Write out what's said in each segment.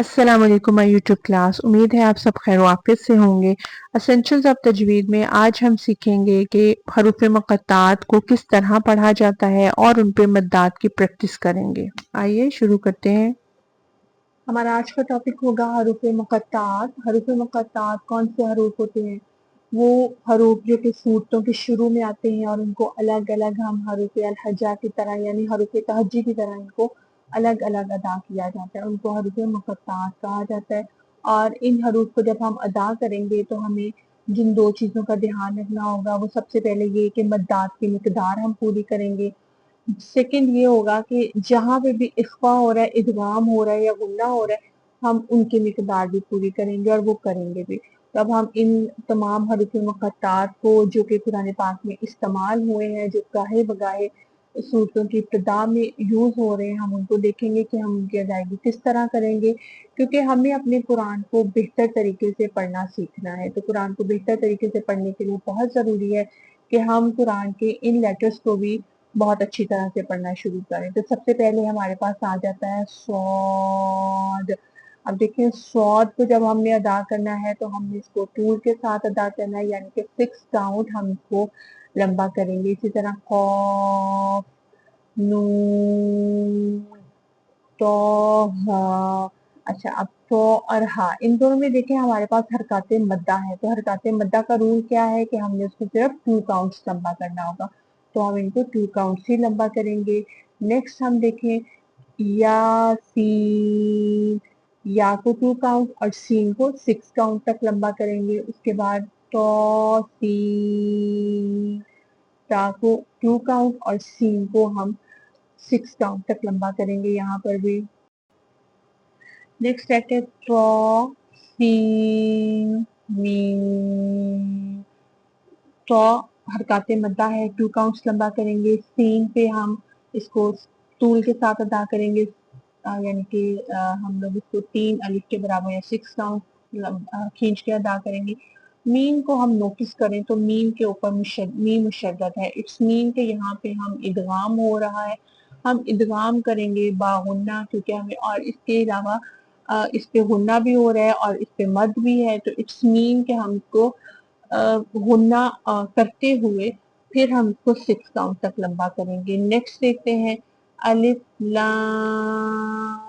अस्सलाम वालेकुम my YouTube class. उम्मीद है आप सब खैर वाफियत से होंगे। एसेंशियल्स ऑफ तजवीद में आज हम सीखेंगे कि हरूफ मुक़त्तात को किस तरह पढ़ा जाता है और उन पे मद्दात की प्रैक्टिस करेंगे। आइए शुरू करते हैं। हमारा आज का टॉपिक होगा हरूफ मुक़त्तात। हरूफ मुक़त्तात कौन से हरूफ होते हैं? वो हरूफ जो कि सूरतों के शुरू में आते हैं और उनको अलग अलग हम हरूफ अल-हजा की तरह यानी हरूफ तहज्जी की तरह इनको अलग अलग अदा किया जाता है, उनको हरूफ मुक़त्तात कहा जाता है। और इन हरूफ को जब हम अदा करेंगे तो हमें जिन दो चीज़ों का ध्यान रखना होगा वो सबसे पहले ये कि मद्दात की मिकदार हम पूरी करेंगे। सेकंड ये होगा कि जहाँ पे भी इख्फा हो रहा है, इदगाम हो रहा है या गुन्ना हो रहा है, हम उनकी मिकदार भी पूरी करेंगे और वो करेंगे भी। तब हम इन तमाम हरूफ मुक़त्तात को जो कि कुरान पाक में इस्तेमाल हुए हैं, जो गाहे बगाहे सूरतों की इब्तिदा में यूज़ हो रहे हैं, हम उनको देखेंगे कि हम उनकी अदायगी किस तरह करेंगे, क्योंकि हमें अपने कुरान को बेहतर तरीके से पढ़ना सीखना है। तो कुरान को बेहतर तरीके से पढ़ने के लिए बहुत ज़रूरी है कि हम कुरान के इन लेटर्स को भी बहुत अच्छी तरह से पढ़ना शुरू करें। तो सबसे पहले हमारे पास आ जाता है सॉद। अब देखिए सॉद को जब हमने अदा करना है तो हमने इसको टूल के साथ अदा करना है, यानी कि 6 काउंट हम इसको लंबा करेंगे। इसी तरह कॉफ, नून, तो हा। अच्छा, अब तो और हा इन दोनों में देखें हमारे पास हरकत मद्दा है। तो हरकत मद्दा का रूल क्या है कि हमने उसको सिर्फ 2 काउंट्स लंबा करना होगा, तो हम इनको 2 काउंट्स ही लंबा करेंगे। नेक्स्ट हम देखें यासीन, या को 2 काउंट और सीन को 6 काउंट तक लंबा करेंगे। उसके बाद तो सीन, ता को 2 काउंट और सीन को हम 6 काउंट तक लंबा करेंगे यहाँ पर भी। नेक्स्ट है कि तो सीन मीम। तो हरकत मद्दा है, 2 काउंट्स लंबा करेंगे। सीन पे हम इसको टूल के साथ अदा करेंगे, यानी कि हम लोग इसको 3 अलिफ के बराबर या 6 काउंट खींच के अदा करेंगे। मीम को हम नोटिस करें तो मीम के ऊपर मीम मुशद्दद है। इट्स मीन के यहाँ पे हम इदगाम हो रहा है, हम इदगाम करेंगे बागुन्ना, क्योंकि हमें और इसके अलावा इस पे गुन्ना भी हो रहा है और इस पे मद भी है। तो इट्स मीन के हमको गुन्ना करते हुए फिर हम इसको 6 काउंट तक लंबा करेंगे। नेक्स्ट देखते हैं अलिफ लाम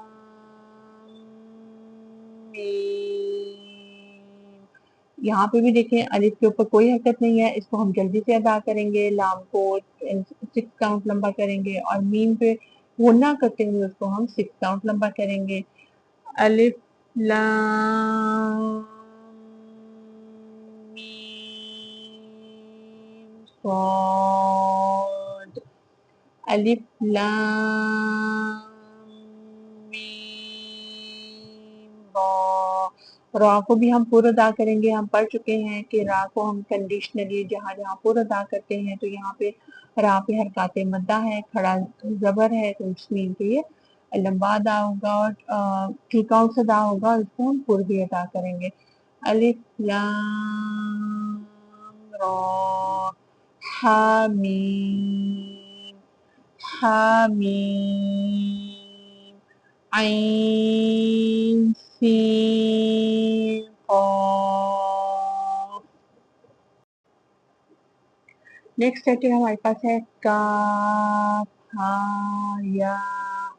मीम। यहाँ पे भी देखें अलिफ के ऊपर कोई हरकत नहीं है, इसको हम जल्दी से अदा करेंगे। लाम को 6 काउंट लंबा करेंगे और मीम पे गुन्ना करते हुए उसको हम 6 काउंट लंबा करेंगे। अलिफ लाम मीम सॉद, अलिफ लाम मीम रा। रा को भी हम पूरा अदा करेंगे। हम पढ़ चुके हैं कि रा को हम कंडीशनली जहाँ जहाँ पूरा अदा करते हैं तो यहाँ पे रा पे हरकत मद्दा है, खड़ा जबर है, तो इसमें के ये लंबा अदा होगा और 2 काउंट्स अदा होगा और इसको हम पूरा भी अदा करेंगे। अलिफ लाम रा हा मीम, हामीम, ऐन सीन क़ाफ। नेक्स्ट है कि हमारे पास है काफ हा या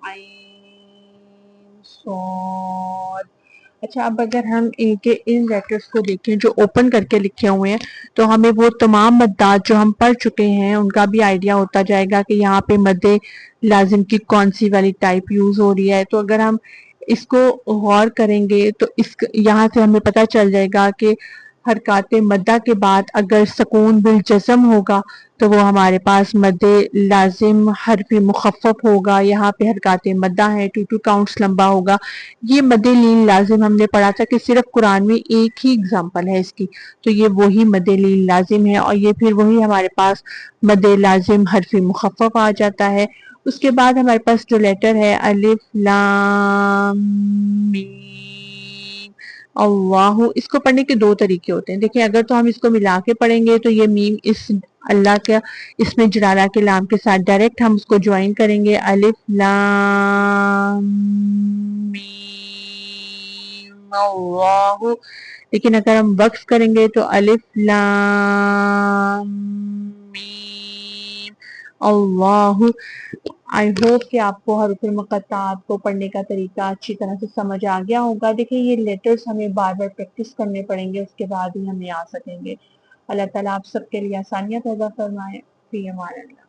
ऐन सॉद। अच्छा, अब अगर हम इनके इन लेटर्स को देखें जो ओपन करके लिखे हुए हैं तो हमें वो तमाम मद्दात जो हम पढ़ चुके हैं उनका भी आइडिया होता जाएगा कि यहाँ पे मद्दे लाजिम की कौन सी वाली टाइप यूज हो रही है। तो अगर हम इसको गौर करेंगे तो इस यहाँ से हमें पता चल जाएगा कि हरकत मद्दा के बाद अगर सकून बिल जज़म होगा तो वो हमारे पास मद्दे लाजिम हरफ मुखफ़फ़ होगा। यहाँ पे हरकत मद्दा है, 2 काउंट्स लंबा होगा। ये मद्दे लीन लाजिम हमने पढ़ा था कि सिर्फ कुरान में एक ही एग्जाम्पल है इसकी, तो ये वही मद्दे लीन लाजिम है और ये फिर वही हमारे पास मद्दे लाजिम हरफ मुखफ़फ़ आ जाता है। उसके बाद हमारे पास जो लेटर है अलिफ लाम मीम अल्लाहु, इसको पढ़ने के 2 तरीके होते हैं। देखिए अगर तो हम इसको मिला के पढ़ेंगे तो ये मीम इस अल्लाह का इसमें जलाला के लाम के साथ डायरेक्ट हम उसको ज्वाइन करेंगे, अलिफ लाम मीम। اللہ. لیکن اگر ہم وقف کریں گے تو الف لام میم اللہ. آئی ہوپ کہ آپ کو حروف مقطعات کو پڑھنے کا طریقہ اچھی طرح سے سمجھ آ گیا ہوگا. دیکھیں یہ لیٹرز ہمیں بار بار پریکٹس کرنے پڑیں گے، اس کے بعد ہی ہمیں آ سکیں گے. اللہ تعالیٰ آپ سب کے لیے آسانیاں پیدا فرمائے. فی امان اللہ.